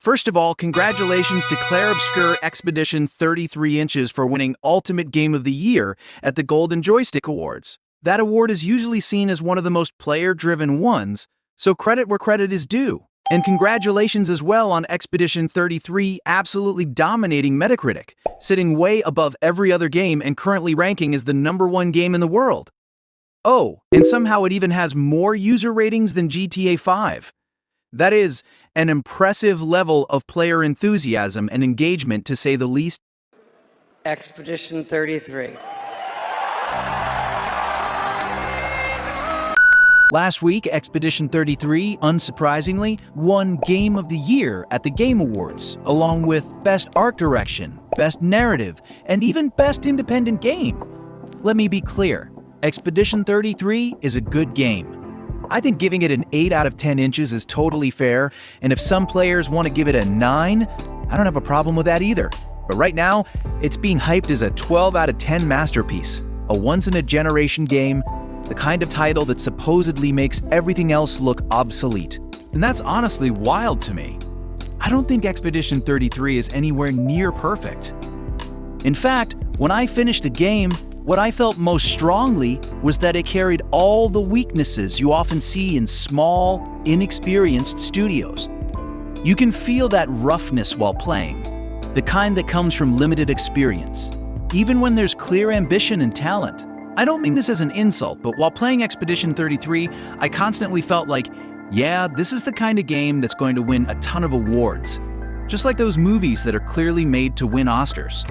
First of all, congratulations to Clair Obscur Expedition 33 Inches for winning Ultimate Game of the Year at the Golden Joystick Awards. That award is usually seen as one of the most player-driven ones, so credit where credit is due. And congratulations as well on Expedition 33 absolutely dominating Metacritic, sitting way above every other game and currently ranking as the #1 game in the world. Oh, and somehow it even has more user ratings than GTA 5. That is an impressive level of player enthusiasm and engagement, to say the least. Expedition 33. Last week, Expedition 33, unsurprisingly, won Game of the Year at the Game Awards, along with Best Art Direction, Best Narrative, and even Best Independent Game. Let me be clear, Expedition 33 is a good game. I think giving it an 8 out of 10 inches is totally fair, and if some players want to give it a 9, I don't have a problem with that either. But right now, it's being hyped as a 12 out of 10 masterpiece, a once-in-a-generation game, the kind of title that supposedly makes everything else look obsolete. And that's honestly wild to me. I don't think Expedition 33 is anywhere near perfect. In fact, when I finished the game, what I felt most strongly was that it carried all the weaknesses you often see in small, inexperienced studios. You can feel that roughness while playing, the kind that comes from limited experience, even when there's clear ambition and talent. I don't mean this as an insult, but while playing Expedition 33, I constantly felt like, yeah, this is the kind of game that's going to win a ton of awards, just like those movies that are clearly made to win Oscars.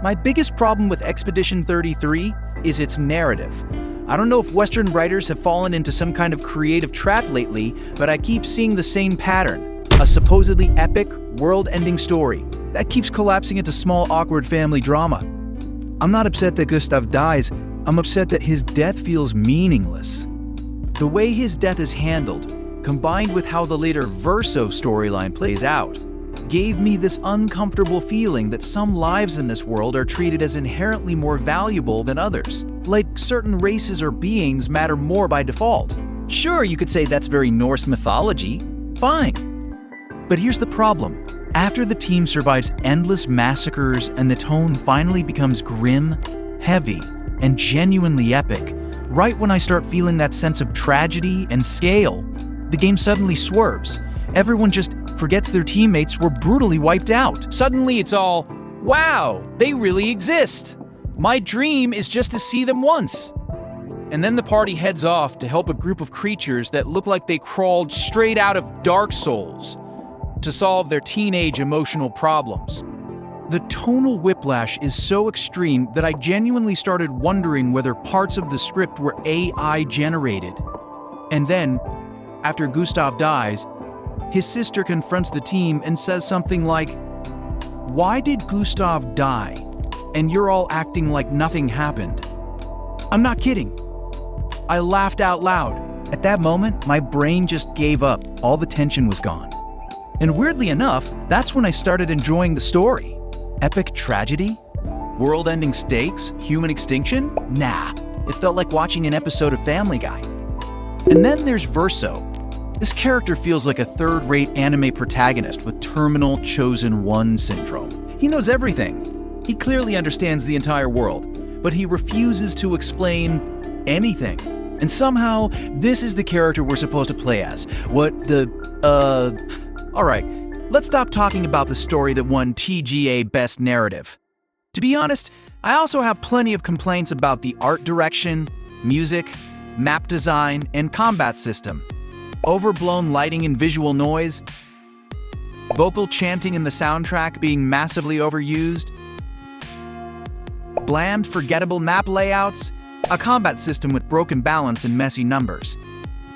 My biggest problem with Expedition 33 is its narrative. I don't know if Western writers have fallen into some kind of creative trap lately, but I keep seeing the same pattern. A supposedly epic, world-ending story that keeps collapsing into small, awkward family drama. I'm not upset that Gustav dies, I'm upset that his death feels meaningless. The way his death is handled, combined with how the later Verso storyline plays out, gave me this uncomfortable feeling that some lives in this world are treated as inherently more valuable than others. Like certain races or beings matter more by default. Sure, you could say that's very Norse mythology. Fine. But here's the problem. After the team survives endless massacres and the tone finally becomes grim, heavy, and genuinely epic, right when I start feeling that sense of tragedy and scale, the game suddenly swerves. Everyone just forgets their teammates were brutally wiped out. Suddenly it's all, wow, they really exist. My dream is just to see them once. And then the party heads off to help a group of creatures that look like they crawled straight out of Dark Souls to solve their teenage emotional problems. The tonal whiplash is so extreme that I genuinely started wondering whether parts of the script were AI generated. And then, after Gustav dies, his sister confronts the team and says something like, "Why did Gustav die? And you're all acting like nothing happened." I'm not kidding. I laughed out loud. At that moment, my brain just gave up. All the tension was gone. And weirdly enough, that's when I started enjoying the story. Epic tragedy? World-ending stakes? Human extinction? Nah. It felt like watching an episode of Family Guy. And then there's Verso. This character feels like a third-rate anime protagonist with terminal Chosen One syndrome. He knows everything. He clearly understands the entire world, but he refuses to explain anything. And somehow, this is the character we're supposed to play as. Alright, let's stop talking about the story that won TGA Best Narrative. To be honest, I also have plenty of complaints about the art direction, music, map design, and combat system. Overblown lighting and visual noise, vocal chanting in the soundtrack being massively overused, bland, forgettable map layouts, a combat system with broken balance and messy numbers.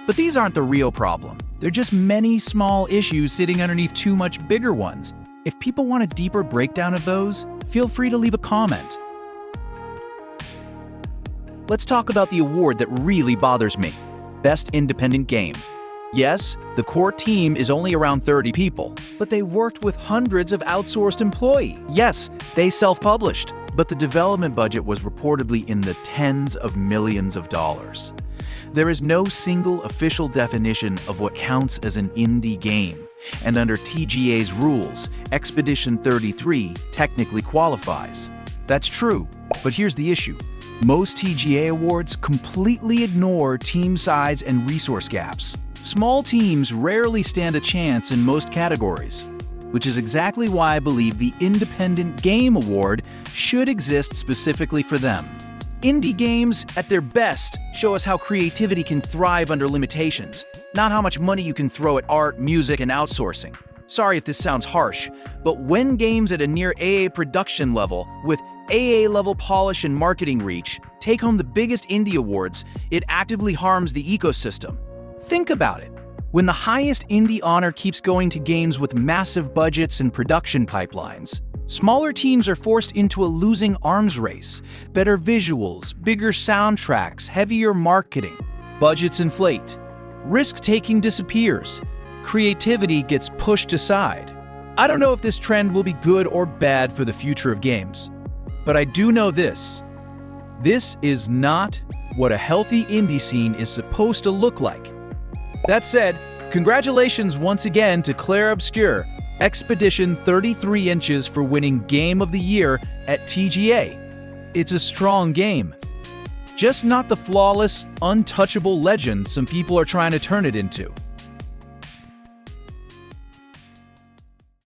But these aren't the real problem. They're just many small issues sitting underneath two much bigger ones. If people want a deeper breakdown of those, feel free to leave a comment. Let's talk about the award that really bothers me. Best Independent Game. Yes, the core team is only around 30 people, but they worked with hundreds of outsourced employees. Yes, they self-published, but the development budget was reportedly in the tens of millions of dollars. There is no single official definition of what counts as an indie game, And under TGA's rules, Expedition 33 technically qualifies. That's true, but here's the issue. Most TGA awards completely ignore team size and resource gaps. Small teams rarely stand a chance in most categories, which is exactly why I believe the Independent Game Award should exist specifically for them. Indie games, at their best, show us how creativity can thrive under limitations, not how much money you can throw at art, music, and outsourcing. Sorry if this sounds harsh, but when games at a near AA production level, with AA level polish and marketing reach, take home the biggest indie awards, it actively harms the ecosystem. Think about it. When the highest indie honor keeps going to games with massive budgets and production pipelines, smaller teams are forced into a losing arms race. Better visuals, bigger soundtracks, heavier marketing. Budgets inflate. Risk-taking disappears. Creativity gets pushed aside. I don't know if this trend will be good or bad for the future of games, but I do know this. This is not what a healthy indie scene is supposed to look like. That said, congratulations once again to Clair Obscur, Expedition 33 Inches for winning Game of the Year at TGA. It's a strong game. Just not the flawless, untouchable legend some people are trying to turn it into.